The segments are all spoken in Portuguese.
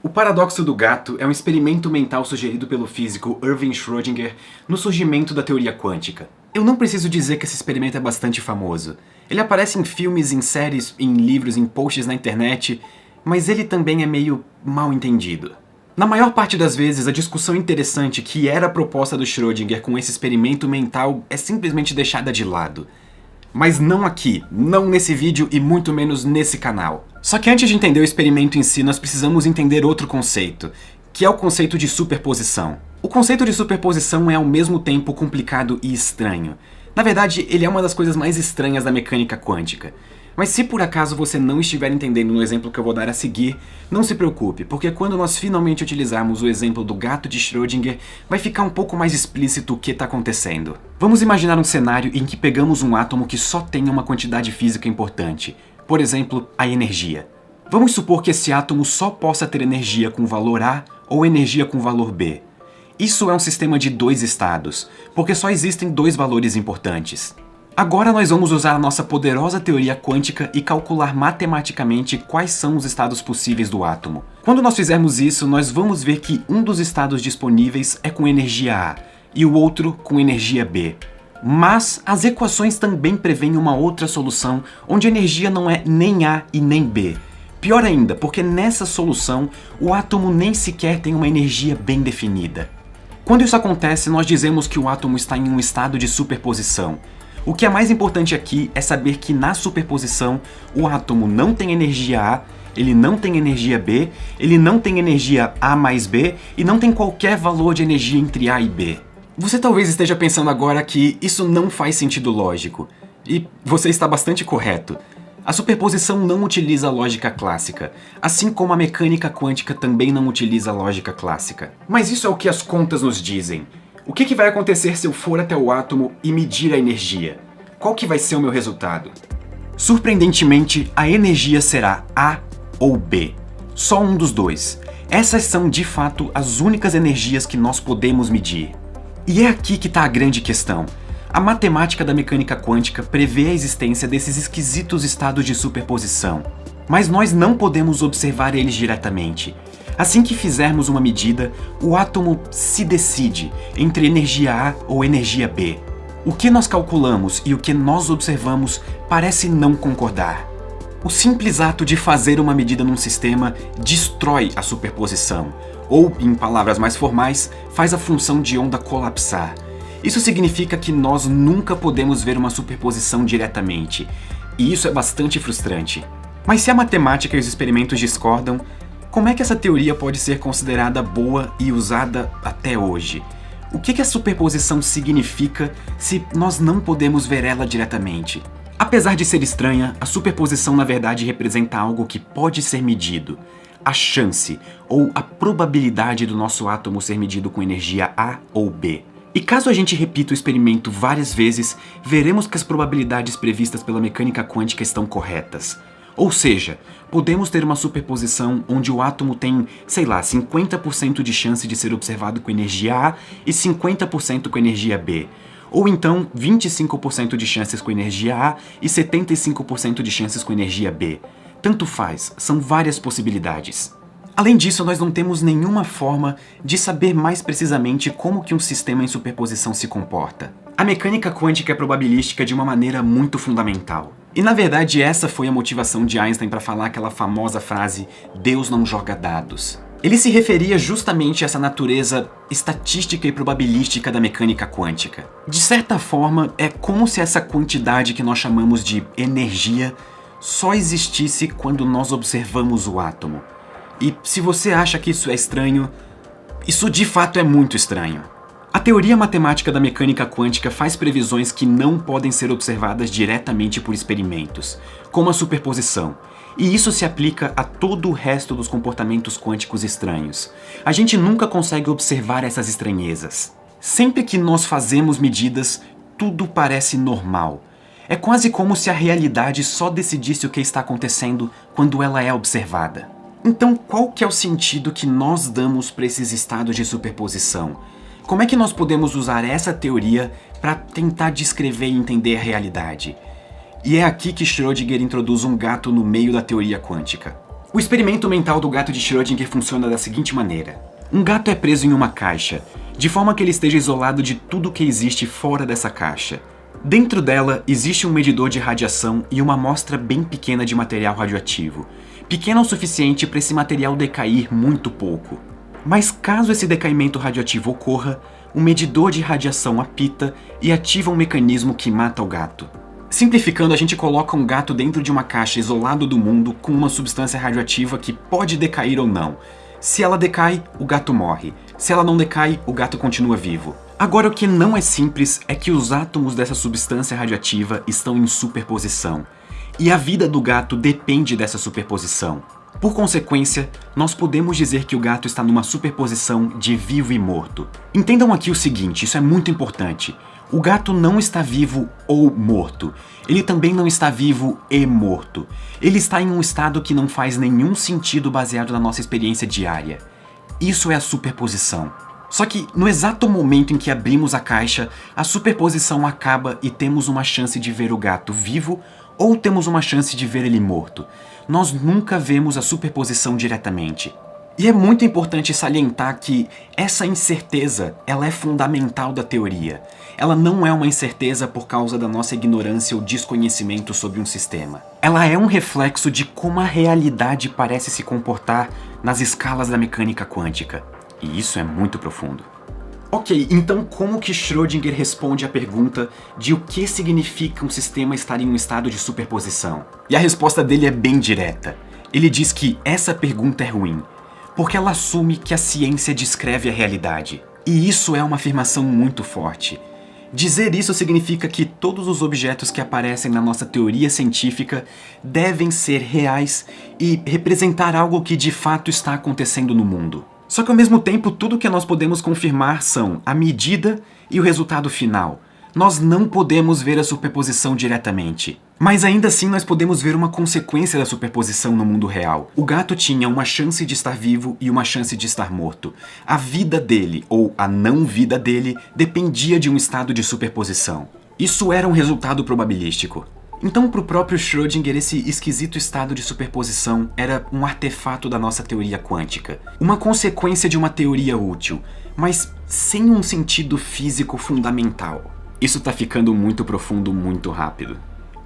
O paradoxo do gato é um experimento mental sugerido pelo físico Erwin Schrödinger no surgimento da teoria quântica. Eu não preciso dizer que esse experimento é bastante famoso. Ele aparece em filmes, em séries, em livros, em posts na internet, mas ele também é meio mal entendido. Na maior parte das vezes, a discussão interessante que era a proposta do Schrödinger com esse experimento mental é simplesmente deixada de lado. Mas não aqui, não nesse vídeo e muito menos nesse canal. Só que antes de entender o experimento em si, nós precisamos entender outro conceito, que é o conceito de superposição. O conceito de superposição é ao mesmo tempo complicado e estranho. Na verdade, ele é uma das coisas mais estranhas da mecânica quântica. Mas se por acaso você não estiver entendendo no exemplo que eu vou dar a seguir, não se preocupe, porque quando nós finalmente utilizarmos o exemplo do gato de Schrödinger, vai ficar um pouco mais explícito o que está acontecendo. Vamos imaginar um cenário em que pegamos um átomo que só tem uma quantidade física importante, por exemplo, a energia. Vamos supor que esse átomo só possa ter energia com valor A ou energia com valor B. Isso é um sistema de dois estados, porque só existem dois valores importantes. Agora nós vamos usar a nossa poderosa teoria quântica e calcular matematicamente quais são os estados possíveis do átomo. Quando nós fizermos isso, nós vamos ver que um dos estados disponíveis é com energia A e o outro com energia B. Mas as equações também prevêem uma outra solução onde a energia não é nem A e nem B. Pior ainda, porque nessa solução o átomo nem sequer tem uma energia bem definida. Quando isso acontece, nós dizemos que o átomo está em um estado de superposição. O que é mais importante aqui é saber que na superposição o átomo não tem energia A, ele não tem energia B, ele não tem energia A mais B e não tem qualquer valor de energia entre A e B. Você talvez esteja pensando agora que isso não faz sentido lógico. E você está bastante correto. A superposição não utiliza a lógica clássica, assim como a mecânica quântica também não utiliza a lógica clássica. Mas isso é o que as contas nos dizem. O que vai acontecer se eu for até o átomo e medir a energia? Qual que vai ser o meu resultado? Surpreendentemente, a energia será A ou B. Só um dos dois. Essas são, de fato, as únicas energias que nós podemos medir. E é aqui que está a grande questão. A matemática da mecânica quântica prevê a existência desses esquisitos estados de superposição. Mas nós não podemos observar eles diretamente. Assim que fizermos uma medida, o átomo se decide entre energia A ou energia B. O que nós calculamos e o que nós observamos parece não concordar. O simples ato de fazer uma medida num sistema destrói a superposição, ou, em palavras mais formais, faz a função de onda colapsar. Isso significa que nós nunca podemos ver uma superposição diretamente, e isso é bastante frustrante. Mas se a matemática e os experimentos discordam, como é que essa teoria pode ser considerada boa e usada até hoje? O que a superposição significa se nós não podemos ver ela diretamente? Apesar de ser estranha, a superposição na verdade representa algo que pode ser medido. A chance, ou a probabilidade do nosso átomo ser medido com energia A ou B. E caso a gente repita o experimento várias vezes, veremos que as probabilidades previstas pela mecânica quântica estão corretas. Ou seja, podemos ter uma superposição onde o átomo tem, sei lá, 50% de chance de ser observado com energia A e 50% com energia B. Ou então 25% de chances com energia A e 75% de chances com energia B. Tanto faz, são várias possibilidades. Além disso, nós não temos nenhuma forma de saber mais precisamente como que um sistema em superposição se comporta. A mecânica quântica é probabilística de uma maneira muito fundamental. E na verdade essa foi a motivação de Einstein para falar aquela famosa frase "Deus não joga dados". Ele se referia justamente a essa natureza estatística e probabilística da mecânica quântica. De certa forma, é como se essa quantidade que nós chamamos de energia só existisse quando nós observamos o átomo. E se você acha que isso é estranho, isso de fato é muito estranho. A teoria matemática da mecânica quântica faz previsões que não podem ser observadas diretamente por experimentos, como a superposição, e isso se aplica a todo o resto dos comportamentos quânticos estranhos. A gente nunca consegue observar essas estranhezas. Sempre que nós fazemos medidas, tudo parece normal. É quase como se a realidade só decidisse o que está acontecendo quando ela é observada. Então, qual que é o sentido que nós damos para esses estados de superposição? Como é que nós podemos usar essa teoria para tentar descrever e entender a realidade? E é aqui que Schrödinger introduz um gato no meio da teoria quântica. O experimento mental do gato de Schrödinger funciona da seguinte maneira. Um gato é preso em uma caixa, de forma que ele esteja isolado de tudo que existe fora dessa caixa. Dentro dela existe um medidor de radiação e uma amostra bem pequena de material radioativo. Pequena o suficiente para esse material decair muito pouco. Mas caso esse decaimento radioativo ocorra, o medidor de radiação apita e ativa um mecanismo que mata o gato. Simplificando, a gente coloca um gato dentro de uma caixa isolado do mundo com uma substância radioativa que pode decair ou não. Se ela decai, o gato morre. Se ela não decai, o gato continua vivo. Agora, o que não é simples é que os átomos dessa substância radioativa estão em superposição. E a vida do gato depende dessa superposição. Por consequência, nós podemos dizer que o gato está numa superposição de vivo e morto. Entendam aqui o seguinte, isso é muito importante. O gato não está vivo ou morto. Ele também não está vivo e morto. Ele está em um estado que não faz nenhum sentido baseado na nossa experiência diária. Isso é a superposição. Só que, no exato momento em que abrimos a caixa, a superposição acaba e temos uma chance de ver o gato vivo ou temos uma chance de ver ele morto. Nós nunca vemos a superposição diretamente. E é muito importante salientar que essa incerteza, ela é fundamental da teoria. Ela não é uma incerteza por causa da nossa ignorância ou desconhecimento sobre um sistema. Ela é um reflexo de como a realidade parece se comportar nas escalas da mecânica quântica. E isso é muito profundo. Ok, então como que Schrödinger responde à pergunta de o que significa um sistema estar em um estado de superposição? E a resposta dele é bem direta. Ele diz que essa pergunta é ruim, porque ela assume que a ciência descreve a realidade. E isso é uma afirmação muito forte. Dizer isso significa que todos os objetos que aparecem na nossa teoria científica devem ser reais e representar algo que de fato está acontecendo no mundo. Só que ao mesmo tempo, tudo que nós podemos confirmar são a medida e o resultado final. Nós não podemos ver a superposição diretamente. Mas ainda assim nós podemos ver uma consequência da superposição no mundo real. O gato tinha uma chance de estar vivo e uma chance de estar morto. A vida dele, ou a não vida dele, dependia de um estado de superposição. Isso era um resultado probabilístico. Então, para o próprio Schrödinger, esse esquisito estado de superposição era um artefato da nossa teoria quântica. Uma consequência de uma teoria útil, mas sem um sentido físico fundamental. Isso tá ficando muito profundo muito rápido.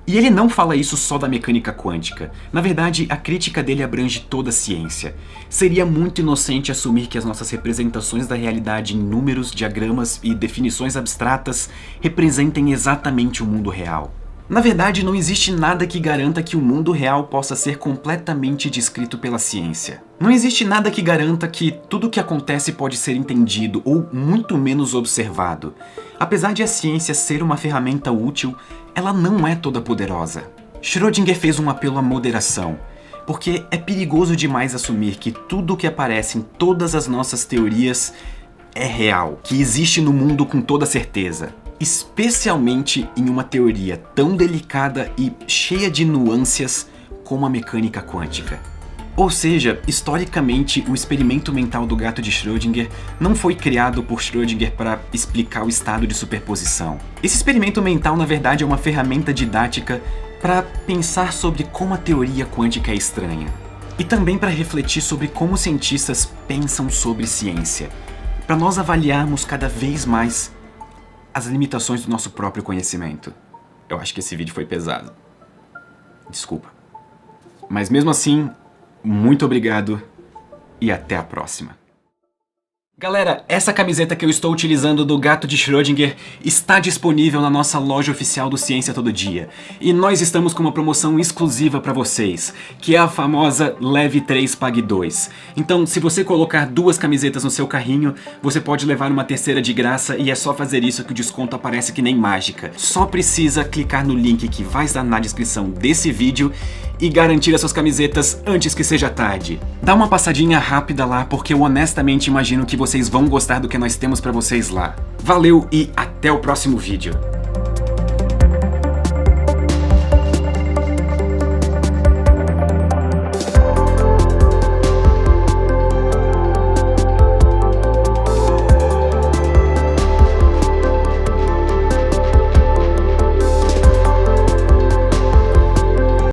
E ele não fala isso só da mecânica quântica. Na verdade, a crítica dele abrange toda a ciência. Seria muito inocente assumir que as nossas representações da realidade em números, diagramas e definições abstratas representem exatamente o mundo real. Na verdade, não existe nada que garanta que o mundo real possa ser completamente descrito pela ciência. Não existe nada que garanta que tudo o que acontece pode ser entendido ou muito menos observado. Apesar de a ciência ser uma ferramenta útil, ela não é toda poderosa. Schrödinger fez um apelo à moderação, porque é perigoso demais assumir que tudo o que aparece em todas as nossas teorias é real, que existe no mundo com toda certeza. Especialmente em uma teoria tão delicada e cheia de nuances como a mecânica quântica. Ou seja, historicamente, o experimento mental do gato de Schrödinger não foi criado por Schrödinger para explicar o estado de superposição. Esse experimento mental, na verdade, é uma ferramenta didática para pensar sobre como a teoria quântica é estranha. E também para refletir sobre como os cientistas pensam sobre ciência. Para nós avaliarmos cada vez mais as limitações do nosso próprio conhecimento. Eu acho que esse vídeo foi pesado. Desculpa. Mas mesmo assim, muito obrigado e até a próxima. Galera, essa camiseta que eu estou utilizando do gato de Schrödinger está disponível na nossa loja oficial do Ciência Todo Dia. E nós estamos com uma promoção exclusiva para vocês, que é a famosa Leve 3 Pague 2. Então, se você colocar 2 camisetas no seu carrinho, você pode levar uma terceira de graça e é só fazer isso que o desconto aparece que nem mágica. Só precisa clicar no link que vai estar na descrição desse vídeo e garantir as suas camisetas antes que seja tarde. Dá uma passadinha rápida lá, porque eu honestamente imagino que vocês vão gostar do que nós temos pra vocês lá. Valeu e até o próximo vídeo.